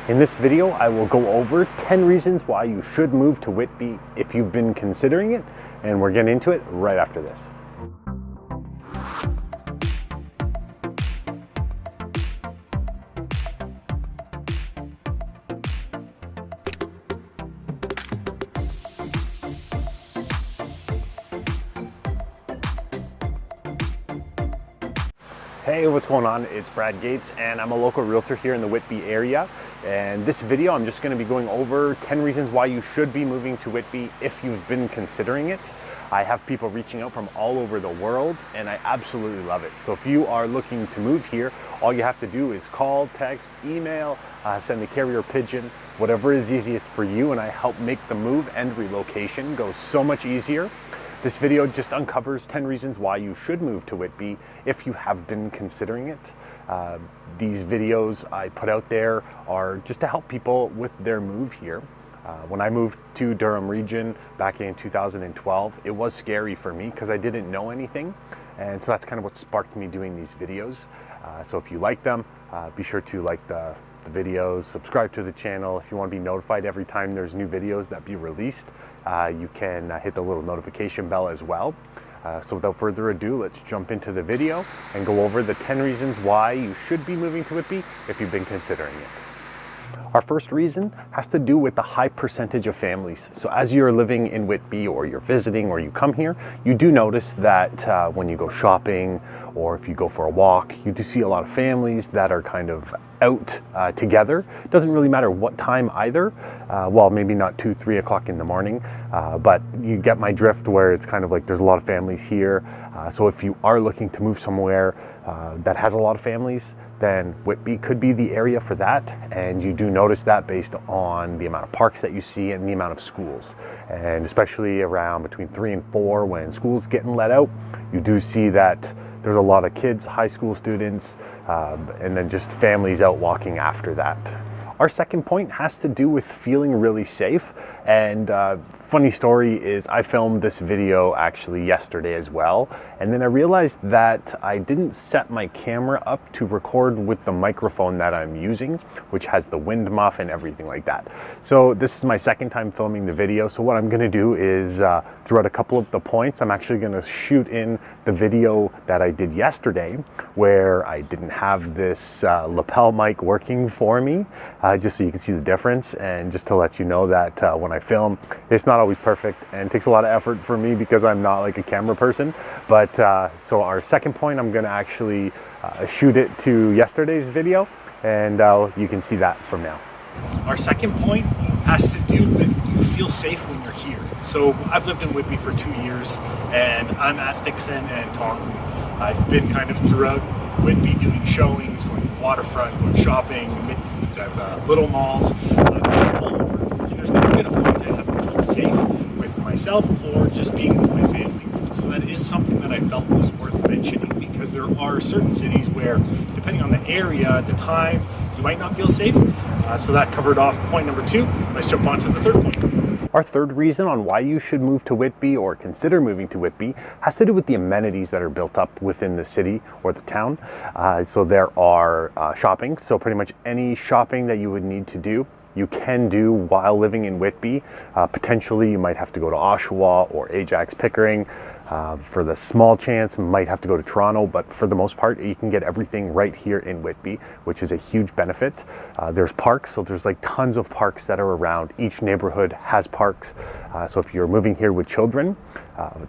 In this video, I will go over 10 reasons why you should move to Whitby if you've been considering it, and we're getting into it right after this. Hey, what's going on? It's Brad Gates and I'm a local realtor here in the Whitby area. And this video, I'm just going to be going over 10 reasons why you should be moving to Whitby if you've been considering it. I have people reaching out from all over the world and I absolutely love it. So if you are looking to move here, all you have to do is call, text, email, send the carrier pigeon, whatever is easiest for you, and I help make the move and relocation go so much easier. This video just uncovers 10 reasons why you should move to Whitby if you have been considering it. These videos I put out there are just to help people with their move here. When I moved to Durham region back in 2012, it was scary for me because I didn't know anything. And so that's kind of what sparked me doing these videos. So if you like them, be sure to like the videos, subscribe to the channel. If you want to be notified every time there's new videos that be released, you can hit the little notification bell as well. So without further ado, let's jump into the video and go over the 10 reasons why you should be moving to Whitby if you've been considering it. Our first reason has to do with the high percentage of families. So as you're living in Whitby or you're visiting or you come here, you do notice that when you go shopping or if you go for a walk, you do see a lot of families that are kind of out together. It doesn't really matter what time either. Well, maybe not 2, 3 o'clock in the morning, but you get my drift where it's kind of like there's a lot of families here. So if you are looking to move somewhere that has a lot of families, then Whitby could be the area for that. And you do notice that based on the amount of parks that you see and the amount of schools. And especially around between 3 and 4 when school's getting let out, you do see that there's a lot of kids, high school students, and then just families out walking after that. Our second point has to do with feeling really safe. And funny story is I filmed this video actually yesterday as well. And then I realized that I didn't set my camera up to record with the microphone that I'm using, which has the wind muff and everything like that. So this is my second time filming the video. So what I'm gonna do is throughout a couple of the points, I'm actually gonna shoot in the video that I did yesterday where I didn't have this lapel mic working for me, just so you can see the difference. And just to let you know that when I film, it's not always perfect and it takes a lot of effort for me because I'm not like a camera person. But so our second point, I'm gonna actually shoot it to yesterday's video and you can see that from now. Our second point has to do with you feel safe when you're here. So I've lived in Whitby for 2 years and I'm at Dixon and Taunton. I've been kind of throughout Whitby doing showings, going to the waterfront, going shopping, little malls, all over. And there's never been a point I haven't felt safe with myself or just being with my family. So that is something that I felt was worth mentioning because there are certain cities where, depending on the area, the time, you might not feel safe. So that covered off point number 2. Let's jump on to the third point. Our third reason on why you should move to Whitby or consider moving to Whitby has to do with the amenities that are built up within the city or the town. So there are shopping. So pretty much any shopping that you would need to do, you can do while living in Whitby. Potentially you might have to go to Oshawa or Ajax Pickering. For the small chance, might have to go to Toronto, but for the most part, you can get everything right here in Whitby, which is a huge benefit. There's parks, so there's like tons of parks that are around. Each neighborhood has parks. So if you're moving here with children,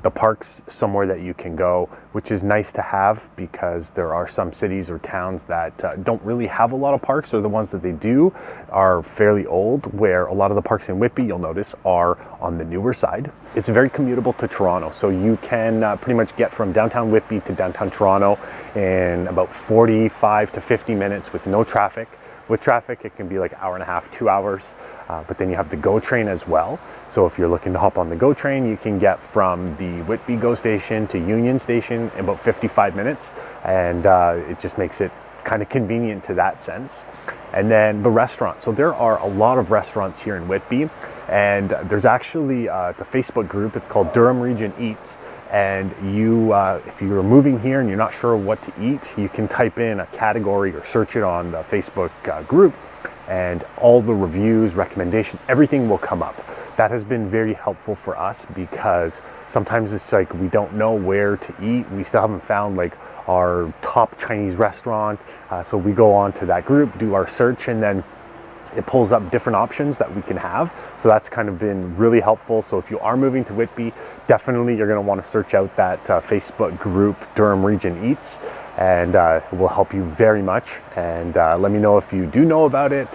the park's somewhere that you can go, which is nice to have because there are some cities or towns that don't really have a lot of parks, or the ones that they do are fairly old, where a lot of the parks in Whitby, you'll notice, are on the newer side. It's very commutable to Toronto, so you can pretty much get from downtown Whitby to downtown Toronto in about 45 to 50 minutes with no traffic. With traffic, it can be like an hour and a half, 2 hours, but then you have the GO train as well. So if you're looking to hop on the GO train, you can get from the Whitby GO station to Union Station in about 55 minutes, and it just makes it kind of convenient to that sense. And then the restaurant. So there are a lot of restaurants here in Whitby, and there's actually, it's a Facebook group, it's called Durham Region Eats. And you, if you're moving here and you're not sure what to eat, you can type in a category or search it on the Facebook group, and all the reviews, recommendations, everything will come up. That has been very helpful for us because sometimes it's like we don't know where to eat. We still haven't found like our top Chinese restaurant. So we go on to that group, do our search, and then it pulls up different options that we can have. So that's kind of been really helpful. So if you are moving to Whitby, definitely you're going to want to search out that Facebook group, Durham Region Eats, and it will help you very much. And let me know if you do know about it.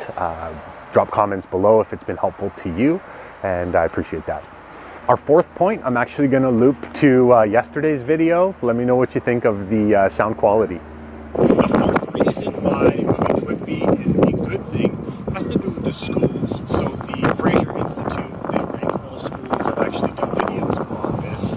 Drop comments below if it's been helpful to you, and I appreciate that. Our fourth point, I'm actually going to loop to yesterday's video. Let me know what you think of the sound quality. The fourth reason why moving to Whitby is a good thing has to do with the schools. So the Fraser Institute, they rank all schools. I've actually done videos on this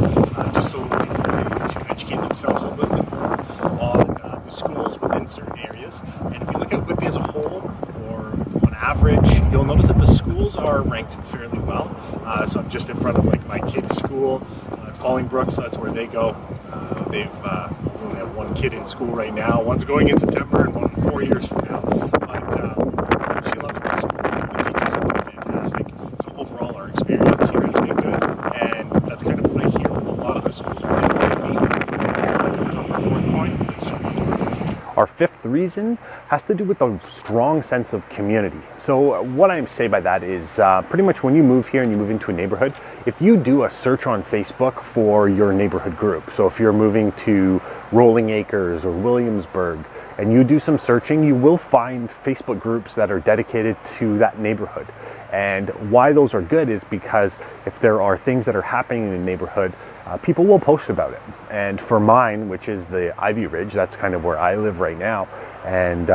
just so people are able to educate themselves a little bit more on the schools within certain areas. And if you look at Whitby as a whole, or on average, you'll notice that the schools are ranked fairly well. So I'm just in front of like my kids' school. It's Bolingbrook, so that's where they go. They've only have one kid in school right now. One's going in September and one 4 years from now. But she loves the school. The teachers have been fantastic. So overall, our experience here has been good, and that's kind of what I hear with a lot of the schools within Whitby. So that comes off our fourth point. Let's jump into our fifth. Our fifth reason has to do with a strong sense of community. So what I say by that is pretty much when you move here and you move into a neighborhood, if you do a search on Facebook for your neighborhood group, so if you're moving to Rolling Acres or Williamsburg and you do some searching, you will find Facebook groups that are dedicated to that neighborhood. And why those are good is because if there are things that are happening in the neighborhood, people will post about it. And for mine, which is the Ivy Ridge, that's kind of where I live right now. And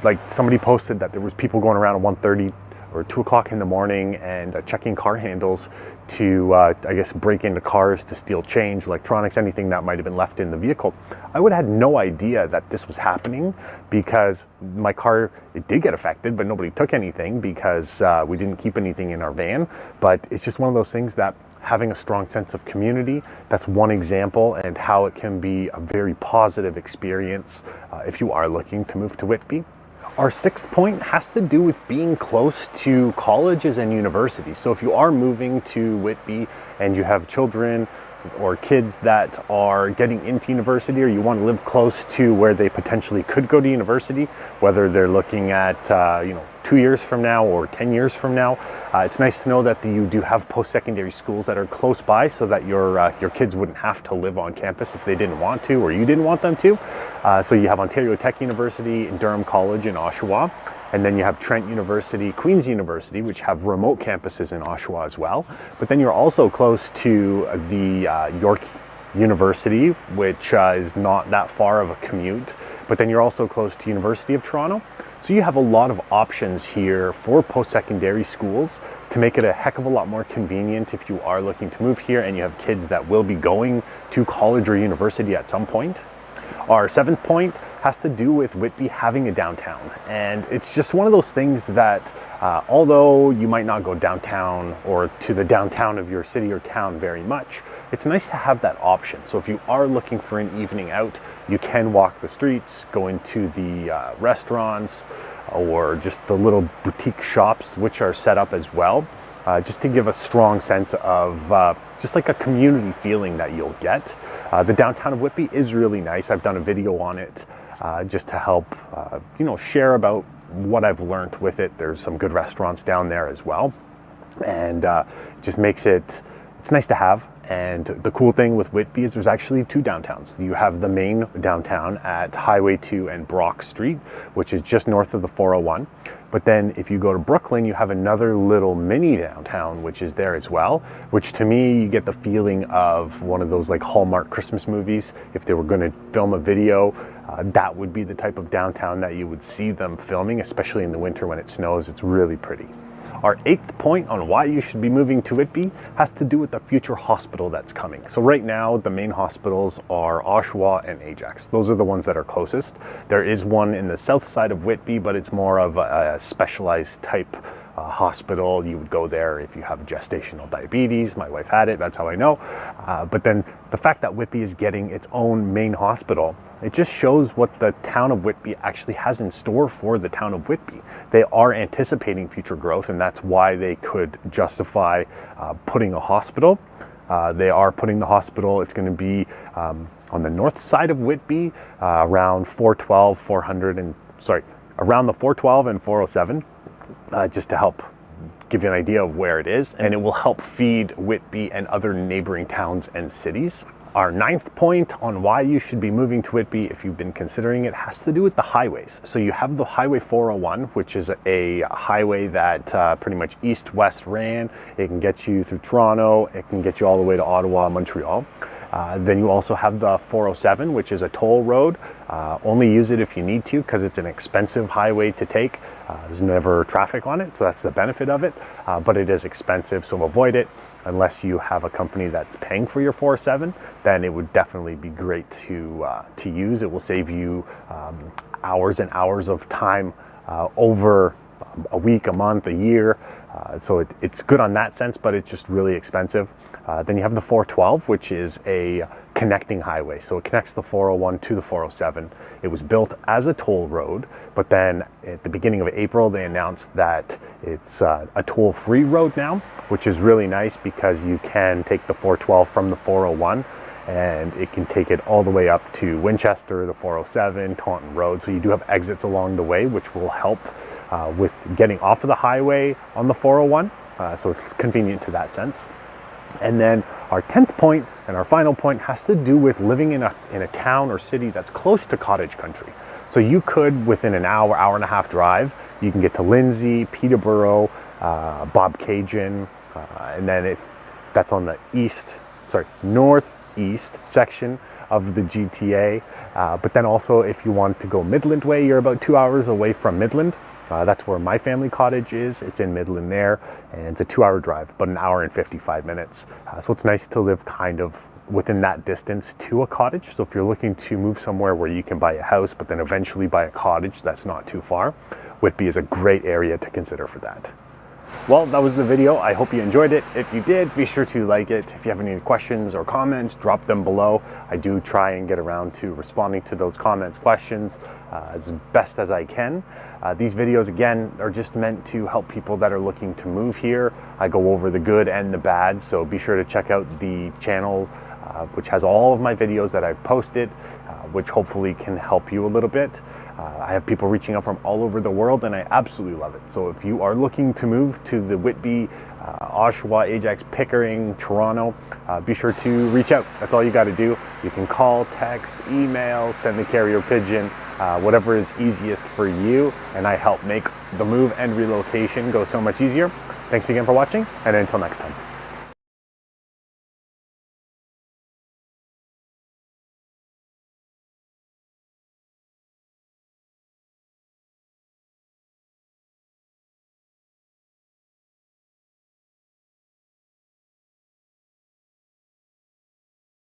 like somebody posted that there was people going around at 1:30 or 2 o'clock in the morning and checking car handles to, I guess, break into cars to steal change, electronics, anything that might have been left in the vehicle. I would have had no idea that this was happening because my car, it did get affected, but nobody took anything because we didn't keep anything in our van. But it's just one of those things that having a strong sense of community, that's one example, and how it can be a very positive experience if you are looking to move to Whitby. Our sixth point has to do with being close to colleges and universities. So if you are moving to Whitby and you have children or kids that are getting into university, or you want to live close to where they potentially could go to university, whether they're looking at 2 years from now or 10 years from now, it's nice to know that you do have post-secondary schools that are close by, so that your kids wouldn't have to live on campus if they didn't want to, or you didn't want them to. So you have Ontario Tech University, Durham College in Oshawa, and then you have Trent University, Queen's University, which have remote campuses in Oshawa as well. But then you're also close to the York University, which is not that far of a commute. But then you're also close to University of Toronto. So you have a lot of options here for post-secondary schools to make it a heck of a lot more convenient if you are looking to move here and you have kids that will be going to college or university at some point. Our seventh point has to do with Whitby having a downtown. And it's just one of those things that although you might not go downtown or to the downtown of your city or town very much, it's nice to have that option. So if you are looking for an evening out, you can walk the streets, go into the restaurants, or just the little boutique shops which are set up as well, just to give a strong sense of just like a community feeling that you'll get. The downtown of Whitby is really nice. I've done a video on it just to help share about what I've learned with it. There's some good restaurants down there as well, and it just makes it's nice to have. And the cool thing with Whitby is there's actually two downtowns. You have the main downtown at Highway 2 and Brock Street, which is just north of the 401. But then if you go to Brooklyn, you have another little mini downtown, which is there as well, which to me, you get the feeling of one of those like Hallmark Christmas movies. If they were going to film a video, that would be the type of downtown that you would see them filming, especially in the winter when it snows. It's really pretty. Our eighth point on why you should be moving to Whitby has to do with the future hospital that's coming. So right now, the main hospitals are Oshawa and Ajax. Those are the ones that are closest. There is one in the south side of Whitby, but it's more of a specialized type hospital. You would go there if you have gestational diabetes. My wife had it, that's how I know. But then the fact that Whitby is getting its own main hospital, it just shows what the town of Whitby actually has in store for the town of Whitby. They are anticipating future growth, and that's why they could justify putting a hospital. They are putting the hospital, it's going to be on the north side of Whitby, around 412, around the 412 and 407, just to help give you an idea of where it is. And it will help feed Whitby and other neighboring towns and cities. Our 9th point on why you should be moving to Whitby if you've been considering it has to do with the highways. So you have the Highway 401, which is a highway that pretty much east-west ran. It can get you through Toronto, it can get you all the way to Ottawa, Montreal. Then you also have the 407, which is a toll road. Only use it if you need to, because it's an expensive highway to take. There's never traffic on it, so that's the benefit of it, but it is expensive, so avoid it. Unless you have a company that's paying for your 407, then it would definitely be great to use. It will save you hours and hours of time over a week, a month, a year. So it's good on that sense, but it's just really expensive. Then you have the 412, which is a connecting highway. So it connects the 401 to the 407. It was built as a toll road, but then at the beginning of April, they announced that it's a toll-free road now, which is really nice because you can take the 412 from the 401 and it can take it all the way up to Winchester, the 407, Taunton Road. So you do have exits along the way, which will help with getting off of the highway on the 401. So it's convenient to that sense. And then our 10th point and our final point has to do with living in a town or city that's close to cottage country. So you could, within an hour, hour and a half drive, you can get to Lindsay, Peterborough, Bobcaygeon, and then that's on the northeast section of the GTA. But then also if you want to go Midland way, you're about 2 hours away from Midland. That's where my family cottage is. It's in Midland there, and it's a 2-hour drive, but an hour and 55 minutes. So it's nice to live kind of within that distance to a cottage. So if you're looking to move somewhere where you can buy a house, but then eventually buy a cottage that's not too far, Whitby is a great area to consider for that. Well, that was the video. I hope you enjoyed it. If you did, be sure to like it. If you have any questions or comments, drop them below. I do try and get around to responding to those comments, questions as best as I can. These videos, again, are just meant to help people that are looking to move here. I go over the good and the bad, so be sure to check out the channel, which has all of my videos that I've posted, which hopefully can help you a little bit. I have people reaching out from all over the world, and I absolutely love it. So if you are looking to move to the Whitby, Oshawa, Ajax, Pickering, Toronto, be sure to reach out. That's all you got to do. You can call, text, email, send the carrier pigeon, whatever is easiest for you, and I help make the move and relocation go so much easier. Thanks again for watching, and until next time.